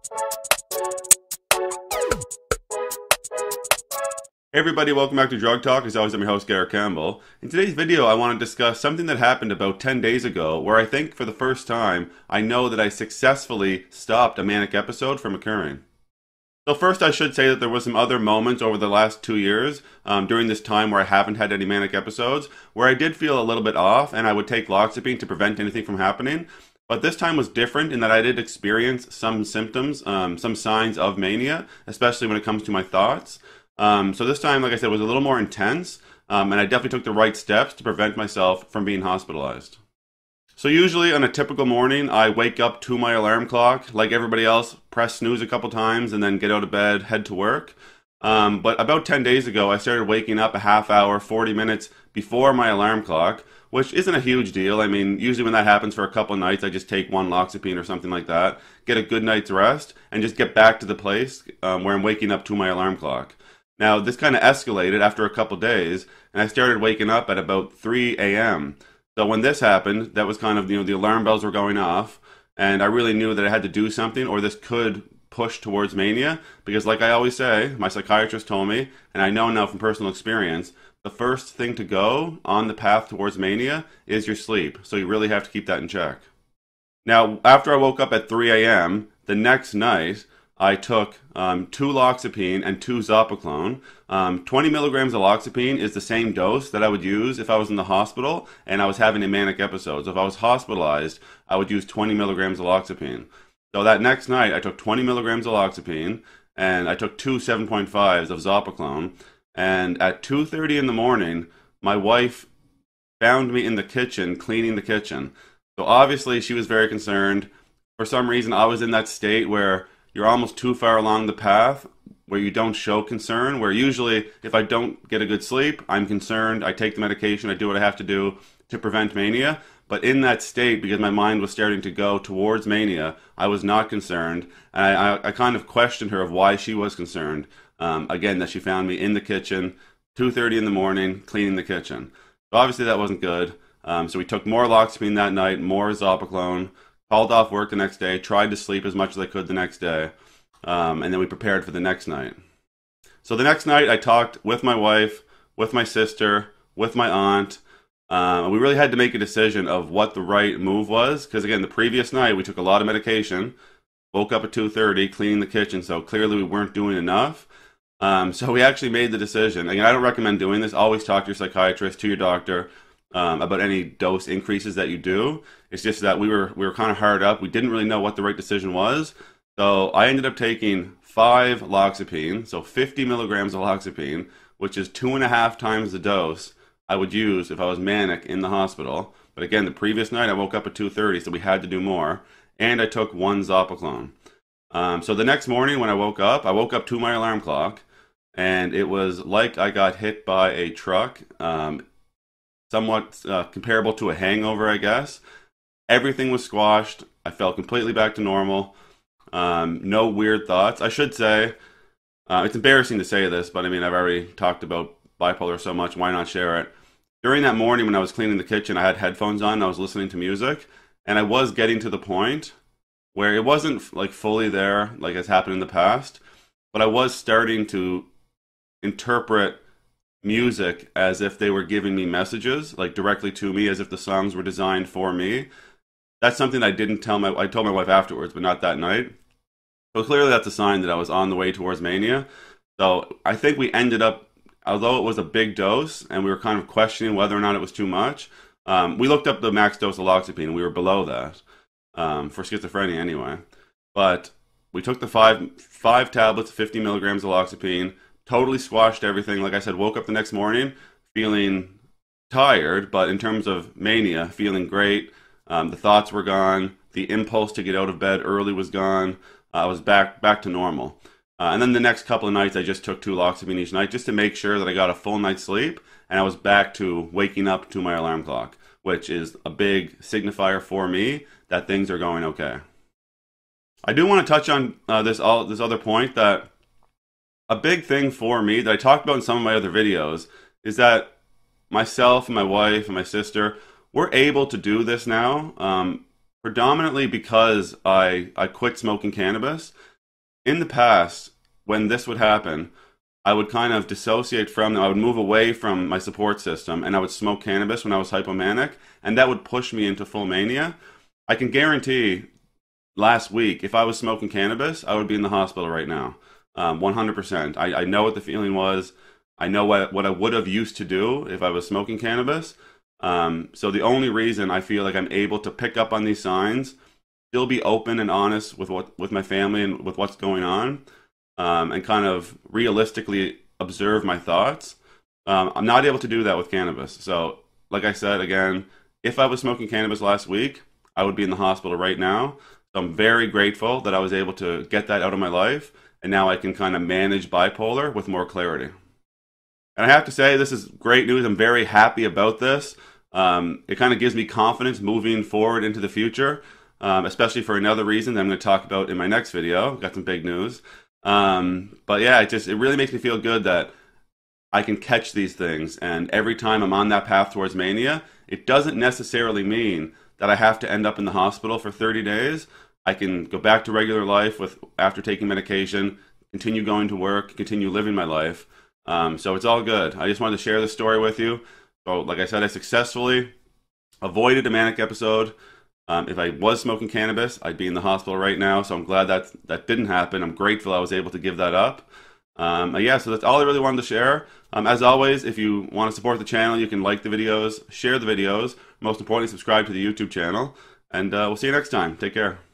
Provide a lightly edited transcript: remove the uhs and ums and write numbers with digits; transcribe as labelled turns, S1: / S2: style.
S1: Hey everybody, welcome back to Drug Talk. As always, I'm your host, Garrett Campbell. In today's video, I want to discuss something that happened about 10 days ago, where I think for the first time, I know that I successfully stopped a manic episode from occurring. So first, I should say that there was some other moments over the last 2 years, during this time where I haven't had any manic episodes, where I did feel a little bit off, and I would take loxapine to prevent anything from happening. But this time was different in that I did experience some symptoms, some signs of mania, especially when it comes to my thoughts. So this time, like I said, was a little more intense, and I definitely took the right steps to prevent myself from being hospitalized. So usually on a typical morning, I wake up to my alarm clock, like everybody else, press snooze a couple times, and then get out of bed, head to work. But about 10 days ago, I started waking up a half hour, 40 minutes before my alarm clock, which isn't a huge deal. I mean, usually when that happens for a couple nights, I just take one loxapine or something like that, get a good night's rest, and just get back to the place where I'm waking up to my alarm clock. Now, this kind of escalated after a couple days, and I started waking up at about 3 a.m. So when this happened, that was kind of, the alarm bells were going off, and I really knew that I had to do something, or this could push towards mania, because like I always say, my psychiatrist told me, and I know now from personal experience, the first thing to go on the path towards mania is your sleep, so you really have to keep that in check. Now, after I woke up at 3 a.m., the next night, I took 2 loxapine and 2 zopiclone. 20 milligrams of loxapine is the same dose that I would use if I was in the hospital and I was having a manic episode. So if I was hospitalized, I would use 20 milligrams of loxapine. So that next night, I took 20 milligrams of loxapine and I took 2 7.5s of zopiclone. And at 2:30 in the morning, my wife found me in the kitchen, cleaning the kitchen. So obviously, she was very concerned. For some reason, I was in that state where you're almost too far along the path where you don't show concern, where usually if I don't get a good sleep, I'm concerned, I take the medication, I do what I have to do to prevent mania. But in that state, because my mind was starting to go towards mania, I was not concerned. And I kind of questioned her of why she was concerned. Again, that she found me in the kitchen, 2:30 in the morning, cleaning the kitchen. So obviously that wasn't good. So we took more loxapine that night, more zopiclone, called off work the next day, tried to sleep as much as I could the next day, and then we prepared for the next night. So the next night, I talked with my wife, with my sister, with my aunt. We really had to make a decision of what the right move was, because again, the previous night, we took a lot of medication, woke up at 2:30, cleaning the kitchen, so clearly we weren't doing enough. So we actually made the decision. Again, I don't recommend doing this. Always talk to your psychiatrist, to your doctor, about any dose increases that you do. It's just that we were kind of hard up. We didn't really know what the right decision was. So I ended up taking 5 loxapine, so 50 milligrams of loxapine, which is 2.5 times the dose I would use if I was manic in the hospital. But again, the previous night I woke up at 2:30, so we had to do more. And I took 1 zopiclone. So the next morning when I woke up to my alarm clock, and it was like I got hit by a truck. Somewhat comparable to a hangover, I guess. Everything was squashed. I felt completely back to normal. No weird thoughts. I should say, it's embarrassing to say this, but I mean, I've already talked about bipolar so much, why not share it? During that morning when I was cleaning the kitchen, I had headphones on, I was listening to music, and I was getting to the point where it wasn't like fully there, like has happened in the past, but I was starting to interpret music as if they were giving me messages, like directly to me, as if the songs were designed for me. That's something I didn't tell I told my wife afterwards, but not that night. So clearly that's a sign that I was on the way towards mania. So I think we ended up, although it was a big dose, and we were kind of questioning whether or not it was too much, we looked up the max dose of loxapine, and we were below that, for schizophrenia anyway. But we took the five tablets, 50 milligrams of loxapine, totally squashed everything. Like I said, woke up the next morning feeling tired, but in terms of mania, feeling great. The thoughts were gone. The impulse to get out of bed early was gone. I was back to normal. And then the next couple of nights, I just took 2 loxapine each night just to make sure that I got a full night's sleep, and I was back to waking up to my alarm clock, which is a big signifier for me that things are going okay. I do want to touch on this other point, that a big thing for me that I talked about in some of my other videos is that myself and my wife and my sister, we're able to do this now, predominantly because I quit smoking cannabis. in the past, when this would happen, I would kind of dissociate from them. I would move away from my support system and I would smoke cannabis when I was hypomanic, and that would push me into full mania. I can guarantee last week, if I was smoking cannabis, I would be in the hospital right now. 100%. I know what the feeling was. I know what I would have used to do if I was smoking cannabis. So the only reason I feel like I'm able to pick up on these signs, still be open and honest with my family and with what's going on, and kind of realistically observe my thoughts. I'm not able to do that with cannabis. So, like I said, again, if I was smoking cannabis last week, I would be in the hospital right now. So I'm very grateful that I was able to get that out of my life, and now I can kind of manage bipolar with more clarity. And I have to say, this is great news. I'm very happy about this. It kind of gives me confidence moving forward into the future, especially for another reason that I'm going to talk about in my next video. Got some big news. But yeah, it really makes me feel good that I can catch these things. And every time I'm on that path towards mania, it doesn't necessarily mean that I have to end up in the hospital for 30 days. I can go back to regular life after taking medication, continue going to work, continue living my life. So it's all good. I just wanted to share this story with you. So like I said, I successfully avoided a manic episode. If I was smoking cannabis, I'd be in the hospital right now. So I'm glad that didn't happen. I'm grateful I was able to give that up. Yeah, so that's all I really wanted to share. As always, if you want to support the channel, you can like the videos, share the videos. Most importantly, subscribe to the YouTube channel. And we'll see you next time. Take care.